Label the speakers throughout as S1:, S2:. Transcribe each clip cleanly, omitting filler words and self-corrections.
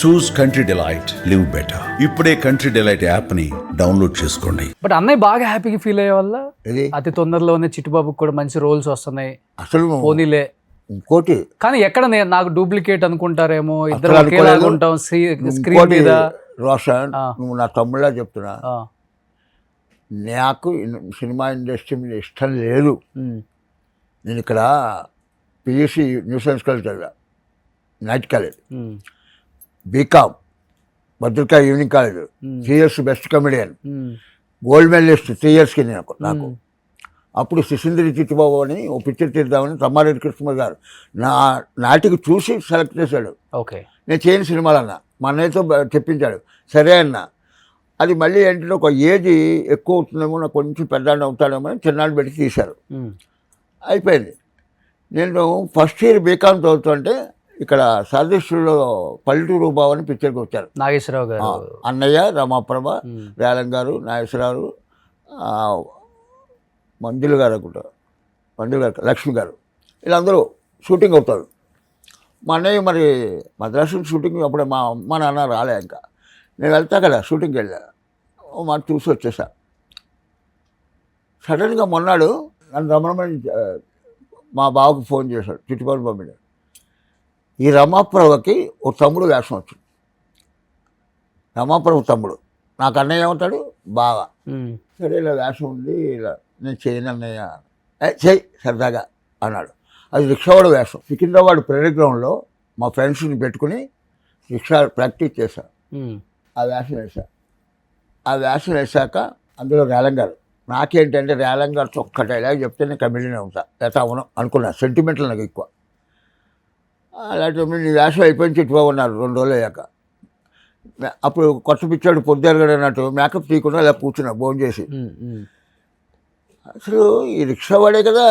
S1: చూస్ country delight, live better. ఇప్పుడే country delight app ని download చేసుకోండి.
S2: బట్ అన్నయ్య బాగా హ్యాపీగా ఫీల్ అయ్యే వల్ల
S3: ఇది
S2: అతి తొందరలోనే చిట్టుబాబుకి కూడా మంచి రోల్స్ వస్తున్నాయి.
S3: అసలు
S2: పోనీలే.
S3: ఇంకోటి
S2: కానీ ఎక్కడ నాకు డూప్లికేట్ అనుకుంటారేమో, ఇద్దరు
S3: అసలు
S2: ఒకేలాగా
S3: అనుకోలేదు.
S2: ఉంటాం స్క్రీన్
S3: ఇంకోటి
S2: మీద.
S3: రోషన్, నువ్వు నా తమ్ముళ్ళ చెప్తున్నా,
S2: ఆ,
S3: నాకు సినిమా ఇండస్ట్రీ మీద ఇష్టం లేదు.
S2: ఉమ్,
S3: నేను ఇక్కడ పిఎస్సి న్యూ సైన్స్ కాలేజ్ చదివా, నైట్ కాలేజ్,
S2: ఉమ్,
S3: BCom Bhadruka evening college, 3 years best comedian,
S2: ఉమ్,
S3: గోల్డ్ మెడలిస్ట్ 3 years నాకు. అప్పుడు శిశుంద్రి చిట్టుబాబు అని ఓ పిక్చర్ తీద్దామని తమ్మారెడ్డి కృష్ణ గారు నాటికి చూసి సెలెక్ట్ చేశాడు.
S2: ఓకే.
S3: నేను చేయని సినిమాలన్నా మా అన్నయ్యతో చెప్పించాడు. సరే అన్న. అది మళ్ళీ ఏంటంటే ఒక ఏజ్ ఎక్కువ అవుతుందేమో, నాకు కొంచెం పెద్దాన్ని అవుతాడేమో అని చిన్నాళ్ళు పెట్టి తీశారు.
S2: ఉమ్,
S3: అయిపోయింది. నేను ఫస్ట్ ఇయర్ బీకామ్ చదువుతుంటే ఇక్కడ సరదేశ్వరిలో పల్లెటూరు బాబు అని పిక్చర్కి వచ్చారు.
S2: నాగేశ్వరరావు గారు,
S3: అన్నయ్య, రమాప్రభ, రేలం గారు, నాగేశ్వరరావు, మంజులు గారు అనుకుంటా, మంజులు గారు, లక్ష్మి గారు, వీళ్ళందరూ షూటింగ్ అవుతారు. మా అన్నయ్య మరి మద్రాసు షూటింగ్ అప్పుడే మా అమ్మ నాన్న రాలే. ఇంకా నేను వెళ్తా కదా, షూటింగ్కి వెళ్ళా, మాట చూసి వచ్చేసా. సడన్గా మొన్నాడు నన్ను రమణమని మా బావకు ఫోన్ చేశాడు, చిట్టుబాబు పంపిణీ. ఈ రమాప్రభకి ఓ తమ్ముడు వేషం వచ్చింది. రమాప్రభ తమ్ముడు నాకు అన్నయ్య ఏమవుతాడు, బాగా.
S2: ఉమ్,
S3: సరే ఇలా వేషం ఉంది, ఇలా నేను చేయను అన్నయ్య. చెయ్యి సరదాగా అన్నాడు. అది రిక్షావాడు వేషం. సికింద్రాబాద్ ప్రేయర్ గ్రౌండ్లో మా ఫ్రెండ్స్ని పెట్టుకుని రిక్షా ప్రాక్టీస్ చేశా.
S2: ఉమ్,
S3: ఆ వేషం వేశాక అందులో రేలం గారు, నాకేంటంటే రేలం గారు ఒక్క డైలాగ్ చెప్తే నేను కమిడియన్ అవుతా, లేకపోతే అవును అనుకున్నా. సెంటిమెంటల్ నాకు ఎక్కువ. అలాంటి నీ వేషం అయిపోయింది చిట్టుబాబు ఉన్నారు 2 రోజులు అయ్యాక. అప్పుడు కొత్త పిచ్చాడు పొద్దుగడు అన్నట్టు మేకప్ తీయకుండా ఇలా కూర్చున్నా భోజనం చేసి.
S2: ఉమ్, ఉమ్,
S3: అసలు ఈ రిక్షా వాడే కదా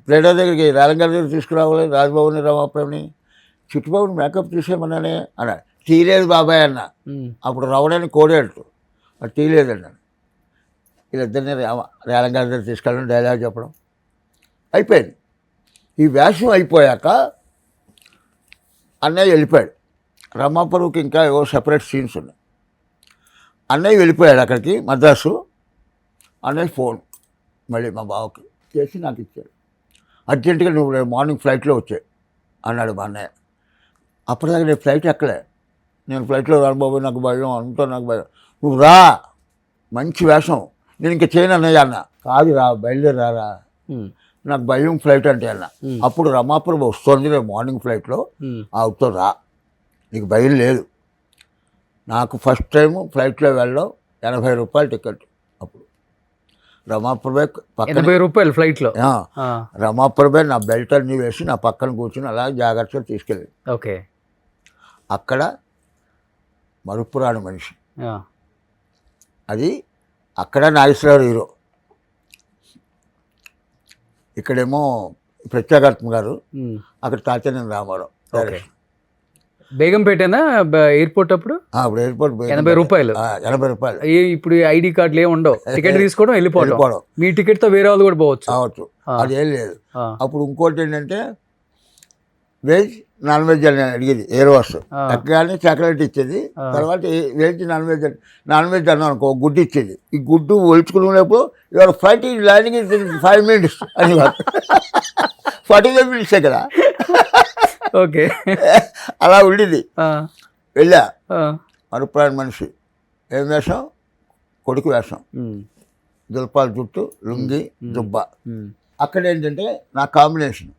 S3: ప్లేడర్ దగ్గరికి రేలం గారి దగ్గర తీసుకురావాలి, రాజబాబుని, రమాప్రభని. చిట్టుబాబుని మేకప్ తీసేయమన్నానే అన్నాడు. తీయలేదు బాబాయ్ అన్న.
S2: ఉమ్,
S3: అప్పుడు రవణని కోడేట్టు అది తీయలేదన్నాడు. వీళ్ళిద్దరిని రేలం గారి దగ్గర తీసుకెళ్ళడం, డైలాగ్ చెప్పడం అయిపోయింది. ఈ వేషం అయిపోయాక అన్నయ్య వెళ్ళిపోయాడు. రమాపరువుకి ఇంకా ఏవో సెపరేట్ సీన్స్ ఉన్నాయి. అన్నయ్య వెళ్ళిపోయాడు అక్కడికి మద్రాసు. అన్నయ్య ఫోన్ మళ్ళీ మా బావకి చేసి నాకు ఇచ్చాడు. అర్జెంటుగా నువ్వు రేపు మార్నింగ్ ఫ్లైట్లో వచ్చాయి అన్నాడు మా అన్నయ్య. అప్పటిదాకా నేను ఫ్లైట్ ఎక్కలే. నేను ఫ్లైట్లో రాను బాబు, నాకు భయం, అంతా నాకు భయం. నువ్వు రా, మంచి వేషం, నేను ఇంకా చేయను అన్నయ్య అన్న. కాదు రా, బయలుదేరి రారా,
S2: ఉమ్,
S3: నాకు భయం ఫ్లైట్ అంటే అన్న. అప్పుడు రమాపురం వస్తుంది రేపు మార్నింగ్ ఫ్లైట్లో,
S2: ఉమ్,
S3: అవుతో రా, నీకు భయం లేదు. నాకు ఫస్ట్ టైము ఫ్లైట్లో వెళ్ళడం 80 రూపాయలు టికెట్. అప్పుడు రమాపురమే పక్కన
S2: 80 రూపాయలు ఫ్లైట్లో.
S3: రమాపురమే నా బెల్ట్ అన్నీ వేసి నా పక్కన కూర్చుని అలా జాగ్రత్తగా తీసుకెళ్ళింది.
S2: ఓకే.
S3: అక్కడ మరుపురాని మనిషి.
S2: ఆ,
S3: అది అక్కడ నాగేశ్వరరావు హీరో, ఇక్కడేమో ప్రత్యేకాత్మ గారు,
S2: ఉమ్,
S3: అక్కడ తాతనేని రామారావు.
S2: ఓకే. బేగంపేటేనా ఎయిర్పోర్ట్ అప్పుడు?
S3: అప్పుడు ఎయిర్పోర్ట్
S2: 80 రూపాయలు.
S3: 80 రూపాయలు.
S2: ఇప్పుడు ఐడి కార్డులు ఏమి ఉండవు, టికెట్ తీసుకోవడం వెళ్ళిపోవడం. మీ టికెట్తో వేరే వాళ్ళు కూడా పోవచ్చు.
S3: కావచ్చు, అదేం లేదు.
S2: ఆ,
S3: అప్పుడు ఇంకోటి ఏంటంటే వెజ్ నాన్ వెజ్ అని అడిగేది ఎయిర్ వాష్. ఎక్కగానే చాక్లెట్ ఇచ్చేది. తర్వాత వెజ్ నాన్ వెజ్ అన్నాం అనుకో, గుడ్డు ఇచ్చేది. ఈ గుడ్డు ఒలుచుకునేప్పుడు ఇవాళ ఫ్లైట్ ల్యాండింగ్ 5 minutes అని 45 minutes కదా.
S2: ఓకే.
S3: అలా ఉండేది.
S2: ఆ,
S3: వెళ్ళా.
S2: ఆ,
S3: మరుపురాని మనిషి. ఏం వేషం? కొడుకు వేషం.
S2: ఉమ్,
S3: దుల్పాల జుట్టు, లుంగి, దుబ్బ.
S2: ఉమ్,
S3: అక్కడ ఏంటంటే నా కాంబినేషన్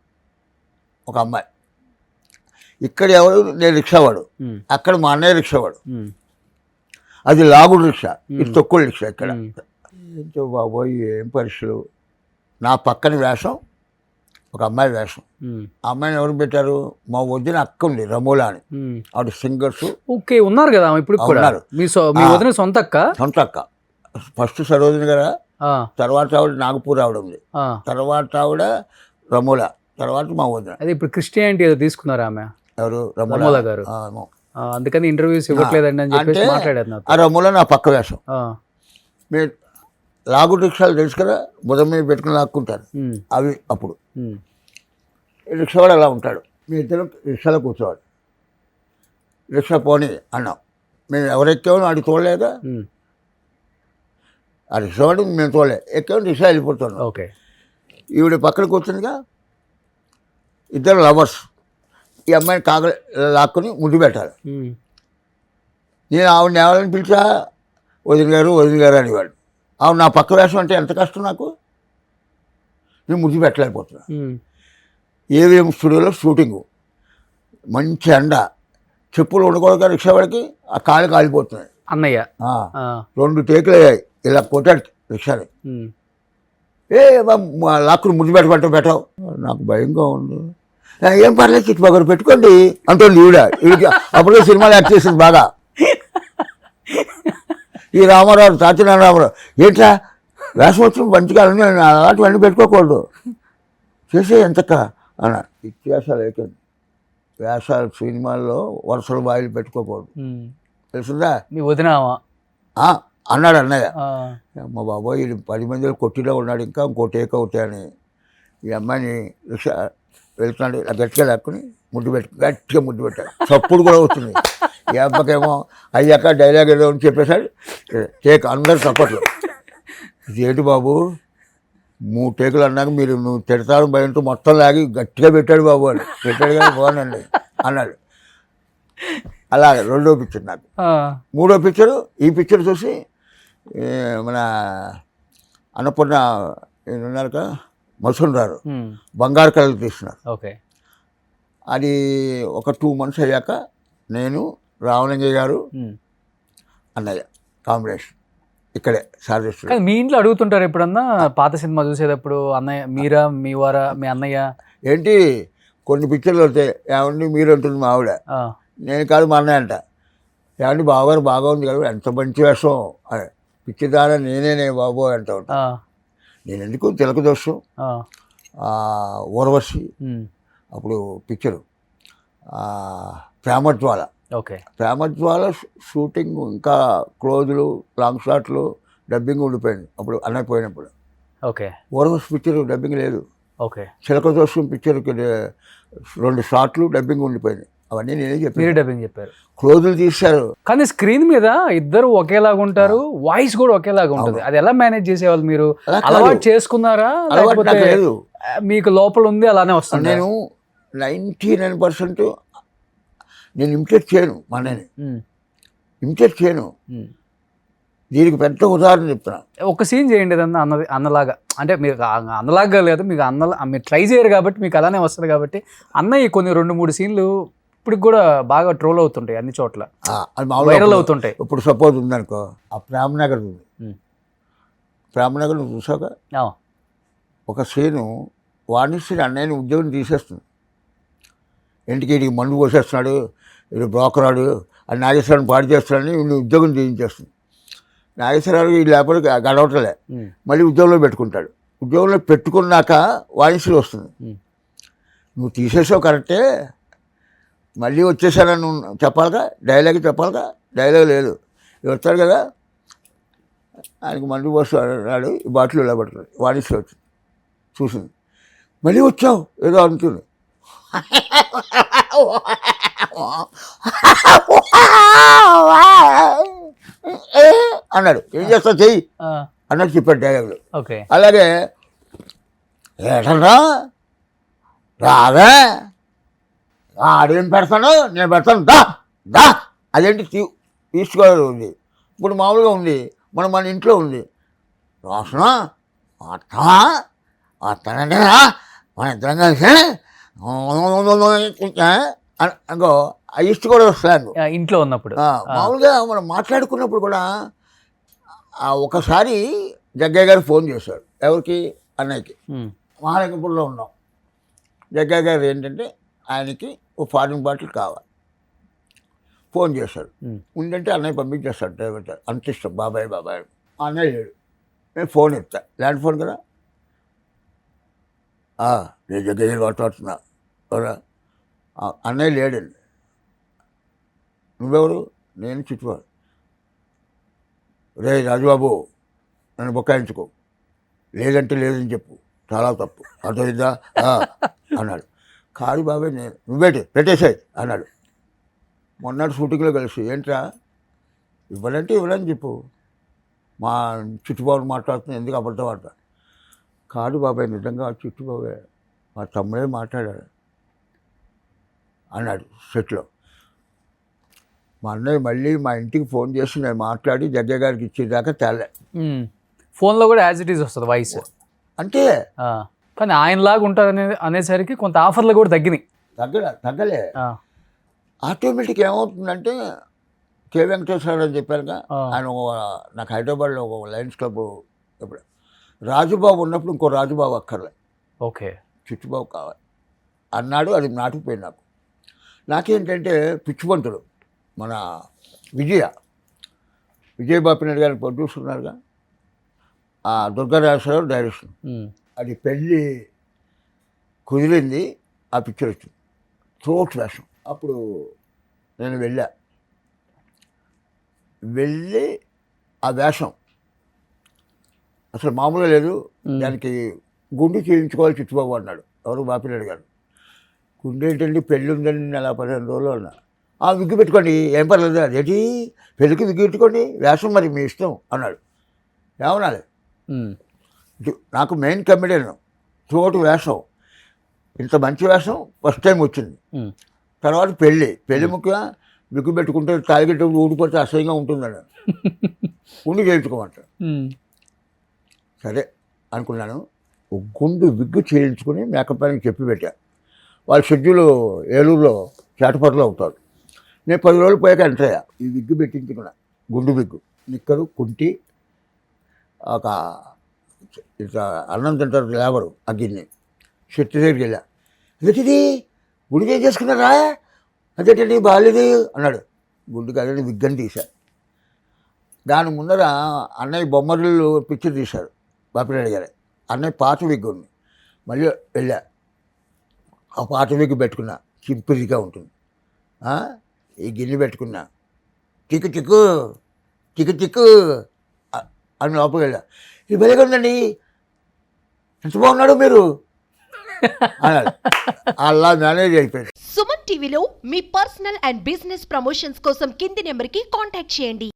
S3: ఒక అమ్మాయి. ఇక్కడ ఎవరు? నేను రిక్షావాడు.
S2: ఉమ్,
S3: అక్కడ మా అన్నయ్య రిక్షావాడు.
S2: ఉమ్,
S3: అది లాగుడు రిక్షా, ఇది తొక్కుడు రిక్షా. ఇక్కడ ఏంటో బాబోయ్ ఏం పరీక్షలు. నా పక్కన వేషం ఒక అమ్మాయి వేషం.
S2: ఉమ్,
S3: ఆ అమ్మాయిని ఎవరు పెట్టారు? మా వదిన అక్క ఉంది రమూలా అని.
S2: ఉమ్.
S3: ఆవిడ సింగర్స్
S2: ఓకే, ఉన్నారు కదా ఇప్పుడు కూడా.
S3: ఉన్నారు.
S2: మీ వదిన సొంత అక్క?
S3: సొంత అక్క. ఫస్ట్ సరోజిని గారా,
S2: ఆ,
S3: తర్వాత ఆవిడ నాగపూర్ ఆవిడ ఉంది,
S2: ఆ.
S3: తర్వాత ఆవిడ రమూలా, తర్వాత మా వదిన.
S2: అదే ఇప్పుడు క్రిస్టియానిటీ ఏదో తీసుకున్నారా ఆమె?
S3: ఎవరు?
S2: రమూలా గారు. అందుకని ఇంటర్వ్యూస్ ఇవ్వట్లేదండి అని చెప్పేసి
S3: అంటే
S2: మాట్లాడారు నాతో.
S3: ఆ రమూలా నా పక్క వేషం.
S2: ఆ,
S3: మీరు లాగుడు రిక్షాలు తెలుసు కదా, బుధం మీద పెట్టుకుని లాక్కుంటారు,
S2: ఉమ్,
S3: అవి. అప్పుడు
S2: ఉమ్,
S3: రిక్షావాడు అలా ఉంటాడు. మీ ఇద్దరు రిక్షాలో కూర్చోవాలి. రిక్షా పోనీ అన్నాం. మేము ఎవరెక్కామో అది చూడలేదా, ఆ రిక్షా వాడి మేము చూడలే, ఎక్కామని రిక్షా వెళ్ళిపోతున్నాం.
S2: ఓకే.
S3: ఈవిడ పక్కన కూర్చుందిగా, ఇద్దరు లవర్స్. ఈ అమ్మాయిని లాక్కుని ముద్దు పెట్టాలి. నేను ఆవిడని ఎవరైనా పిలిచా వదిన గారు అనేవాడు. ఆవిడ నా పక్క వేషం అంటే ఎంత కష్టం నాకు, నేను ముద్దు పెట్టలేకపోతున్నా. ఏవిఎం స్టూడియోలో షూటింగు, మంచి ఎండ, చెప్పులు ఉండకూడదు రిక్షా వాడికి, ఆ కాళ్ళు కాలిపోతున్నాయి.
S2: అన్నయ్య
S3: 2 టేకులు అయ్యాయి, ఇలా కొట్టాడు రిక్షాని. లాక్కుని ముద్దు పెట్టవు. నాకు భయంగా ఉంది. ఏం పర్లేదు చుట్టుపక్కల పెట్టుకోండి అంటుంది ఈవిడికి. అప్పుడే సినిమాలు యాక్ట్ చేసింది బాగా. ఈ రామారావు, తాతినారాయణ రామారావు, ఏంట్రా వేషం వచ్చి మంచిగా అలాంటివన్నీ పెట్టుకోకూడదు, చేసే ఎంతక్క అన్న. ఇతిహాసాలు అయిపోయింది. వేషాలు సినిమాల్లో వరుసలు బాయిలు పెట్టుకోకూడదు, తెలుసుందా.
S2: మీ వదినామా
S3: అన్నాడు అన్నయ్య. అమ్మ బాబోయ్, ఇది 10 మందిలో కొట్టిలో ఉన్నాడు, ఇంకా ఇంకో టేక్ అవుతాయని. ఈ అమ్మాయిని రిక్షా వెళ్తున్నాడు, గట్టిగా లాక్కుని గట్టిగా ముద్దు పెట్టాడు. చప్పుడు కూడా అవుతుంది. ఈ అబ్బాకేమో అయ్యాక డైలాగ్ ఏదో అని చెప్పేశాడు. టేక్ అందరు చప్పట్లు. ఇది ఏంటి బాబు 3 టేకులు అన్నాక నువ్వు తిడతాను భయంతో మొత్తం లాగి గట్టిగా పెట్టాడు బాబు అని. పెట్టాడు కానీ బాగుందండి అన్నాడు. అలాగే 2వ పిక్చర్ నాకు. 3వ పిక్చరు, ఈ పిక్చర్ చూసి మన అన్నపూర్ణ ఉన్నారుక మసూన్ రారు బంగారు కళలు తీస్తున్నారు.
S2: ఓకే.
S3: అది ఒక 2 months అయ్యాక నేను రామలింగయ్య గారు అన్నయ్య కాంబినేషన్ ఇక్కడే సాధిస్తు.
S2: మీ ఇంట్లో అడుగుతుంటారు ఎప్పుడన్నా పాత సినిమా చూసేటప్పుడు, అన్నయ్య మీరా మీ అన్నయ్య
S3: ఏంటి కొన్ని పిక్చర్లు వస్తాయి, ఏమండి మీరు అంటుంది మా ఆవిడ, నేను కాదు మా అన్నయ్య అంట. ఏమండి బావగారు బాగా ఉంది కదా, ఎంత మంచి వేషం అని. పిక్చర్ ద్వారా నేనే బాబు అంట ఉంటా. నేను ఎందుకు తిలక దోషం, ఊర్వశి, అప్పుడు పిక్చరు ప్రేమజ్వాల.
S2: ఓకే.
S3: ప్రేమజ్వాల షూటింగ్ ఇంకా క్లోజులు, లాంగ్ షాట్లు, డబ్బింగ్ ఉండిపోయింది అప్పుడు అన్నయ్య పోయినప్పుడు.
S2: ఓకే.
S3: ఊర్వశి పిక్చర్ డబ్బింగ్ లేదు.
S2: ఓకే.
S3: చిలక దోషం పిక్చర్కి 2 షాట్లు డబ్బింగ్ ఉండిపోయింది. అవన్నీ నేనే చెప్పాను,
S2: డబ్బింగ్ చెప్పారు.
S3: క్లోజులు తీశారు.
S2: కానీ స్క్రీన్ మీద ఇద్దరు ఒకేలాగా ఉంటారు, వాయిస్ కూడా ఒకేలాగా ఉంటుంది. అది ఎలా మేనేజ్ చేసేవాళ్ళు మీరు? అలవాటు చేసుకున్నారా లేకపోతే
S3: లేదు,
S2: మీకు లోపల ఉంది అలానే వస్తుంది?
S3: నేను 99% నేను ఇమిటేట్ చేయను, మా అన్నయ్యని ఇమిటేట్ చేయను. దీనికి పెద్ద ఉదాహరణ చెప్తున్నా.
S2: ఒక సీన్ చేయండి ఏదన్నా అన్నలాగా. అంటే మీరు అన్నలాగా లేదు, మీకు మీరు ట్రై చేయరు కాబట్టి మీకు అలానే వస్తుంది కాబట్టి. అన్నయ్య కొన్ని 2-3 సీన్లు ఇప్పుడు కూడా బాగా ట్రోల్ అవుతుంటాయి అన్ని చోట్ల, వైరల్ అవుతుంటాయి.
S3: ఇప్పుడు సపోజ్ ఉందనుకో, ఆ ప్రేమనగర్ ఉంది, ప్రేమనగర్ నువ్వు చూసాక ఒక సీను వాణిశ్రీ అన్నయ్యని ఉద్యోగం తీసేస్తుంది. ఇంటికి ఇంటికి మందు పోసేస్తున్నాడు, ఇది బ్రోకరాడు, అది నాగేశ్వరాన్ని పాడు చేస్తున్నాడని వీళ్ళు ఉద్యోగం తీయించేస్తుంది. నాగేశ్వరరావు ఈ లేకపోతే గడవటలే, మళ్ళీ ఉద్యోగంలో పెట్టుకుంటాడు. ఉద్యోగంలో పెట్టుకున్నాక వాణిశ్రీ వస్తుంది, నువ్వు తీసేసావు కరెక్టే, మళ్ళీ వచ్చేసానని నువ్వు చెప్పాలిగా, డైలాగ్ చెప్పాలిగా, డైలాగ్ లేదు. వస్తాడు కదా, ఆయనకి మందు పోస్తాడు, ఈ బాటిల్ ఇలా పడుతుంది. వాణిశ్రీ వచ్చింది, చూసింది, మళ్ళీ వచ్చావు ఏదో అనుకుంది అన్నాడు. ఏం చేస్తావు చెయ్యి అన్నట్టు చెప్పాడు డైలాగులు. అలాగే ఏటన్నా రావే, ఆడేం పెడతాను నేను పెడతాను, దా దా. అదేంటి ఈస్ట్ గోదావరి ఉంది, ఇప్పుడు మామూలుగా ఉంది, మన ఇంట్లో ఉంది. రోషణ అత్తమా అత్తనంటే మన ఇద్దరం కలిసి ఇంకో ఈస్ట్ గోదావరి స్లాంగ్
S2: ఇంట్లో ఉన్నప్పుడు.
S3: మామూలుగా మనం మాట్లాడుకున్నప్పుడు కూడా ఒకసారి జగ్గయ్య గారు ఫోన్ చేశాడు. ఎవరికి? అన్నయ్యకి. మహాలింగపూర్లో ఉన్నాం. జగ్గయ్య గారు ఏంటంటే ఆయనకి ఓ ఫారిన్ బాటిల్ కావాలి, ఫోన్ చేశాడు. ఉందంటే అన్నయ్య పంపించేస్తాడు డ్రైవర్, అంత ఇష్టం బాబాయ్. అన్నయ్య లేడు, నేను ఫోన్ ఎత్తా, ల్యాండ్ ఫోన్ కదా. నేను జగ్గయ్య మాట్లాడుతున్నా, అన్నయ్య లేడండి. నువ్వెవరు? నేను చుట్టువాడు. రే రాజుబాబు నన్ను బొక్కాయించుకో, లేదంటే లేదని చెప్పు, చాలా తప్పు, అర్థమైందా అన్నాడు. కాదు బాబాయ్ నేను, నువ్వేటి పెట్టేసాయి అన్నాడు. మొన్నటి షూటింగ్లో కలిసి ఏంట్రా ఇవ్వాలంటే ఇవ్వలని చెప్పు, మా చిట్టుబాబు మాట్లాడుతున్నా ఎందుకు అబద్ధం ఆడతా. కాదు బాబాయ్ నిజంగా చిట్టుబాబే మా తమ్ముడే మాట్లాడాడు అన్నాడు సెట్లో. మా అన్నయ్య మళ్ళీ మా ఇంటికి ఫోన్ చేసి నేను మాట్లాడి జగ్గయ్య గారికి ఇచ్చేదాకా తేలే.
S2: ఫోన్లో కూడా యాజ్ ఇట్ ఈజ్ వస్తుంది వాయిస్.
S3: అంటే
S2: కానీ ఆయనలాగా ఉంటారు అనేసరికి కొంత ఆఫర్లు కూడా తగ్గినాయి.
S3: తగ్గలే. ఆటోమేటిక్ ఏమవుతుందంటే కే వెంకటేశ్వర అని చెప్పారుగా, ఆయన నాకు హైదరాబాద్లో ఒక లయన్స్ క్లబ్ ఇప్పుడు రాజుబాబు ఉన్నప్పుడు ఇంకో రాజుబాబు అక్కర్లే,
S2: ఓకే
S3: చిట్టుబాబు కావాలి అన్నాడు. అది నాటుకుపోయింది నాకు. నాకేంటంటే పిచ్చిపంతుడు మన విజయబాపినాయుడు గారి ప్రొడ్యూసర్ ఉన్నారుగా, ఆ దుర్గారాజేశ్వరరావు డైరెక్షన్. అది పెళ్ళి కుదిరింది, ఆ పిక్చర్ వచ్చింది త్రోట్ వేషం. అప్పుడు నేను వెళ్ళి ఆ వేషం అసలు మామూలుగా లేదు, దానికి గుండు చేయించుకోవాలి చిట్టుబాబు అన్నాడు. ఎవరు బాపినాయుడు గారు. గుండె ఏంటండి పెళ్ళి ఉందని నెల 15 రోజులు అన్నా. విగ్గు పెట్టుకోండి ఏం పర్లేదు, అదేంటి పెళ్ళికి విగ్గు పెట్టుకోండి, వేషం మరి మీ ఇష్టం అన్నాడు. ఏమనాలి, నాకు మెయిన్ కమెడియన్ తోటి వేషం, ఇంత మంచి వేషం ఫస్ట్ టైం వచ్చింది. తర్వాత పెళ్ళి ముఖ్యంగా విగ్గు పెట్టుకుంటే తాగిటప్పుడు ఊడిపోతే అసహ్యంగా ఉంటుందని గుండు చేయించుకోమంటాడు. సరే అనుకున్నాను. గుండు విగ్గు చేయించుకుని మేకప్ అని చెప్పి పెట్టా. వాళ్ళ షెడ్యూల్ ఏలూరులో చేటపట్టులో అవుతాడు. నేను 10 రోజులు పోయాక ఎంటర్ అయ్యా. ఈ విగ్గు పెట్టించుకున్నా, గుండు విగ్గు, నిక్కరు కుంటి, ఒక ఇట్లా అన్నం తింటారు లేబరు ఆ గిన్నె, షెట్టి దగ్గరికి వెళ్ళా. అదేంటిది గుండు ఏం చేసుకున్నారా, అదేంటండి బాగాలేదు అన్నాడు. గుండు కాదని విగ్గని తీశారు. దాని ముందర అన్నయ్య బొమ్మరిల్లు పిక్చర్ తీశారు బాపినాయుడు గారు. అన్నయ్య పాత విగ్గు ఉంది. మళ్ళీ వెళ్ళా, ఆ పాత విగ్గు పెట్టుకున్నా, సింపుల్గా ఉంటుంది. ఈ గిన్నె పెట్టుకున్నా, చిక్కు చిక్కు చిక్కు చిక్కు అని లోపలికి వెళ్ళా. ఇది భలేగా ఉందండి, ఎంత బాగున్నాడు మీరు అన్నాడు. అలా మేనేజ్ అయిపోయింది.
S4: సుమన్ టీవీలో మీ పర్సనల్ అండ్ బిజినెస్ ప్రమోషన్స్ కోసం కింది నెంబర్కి కాంటాక్ట్ చేయండి.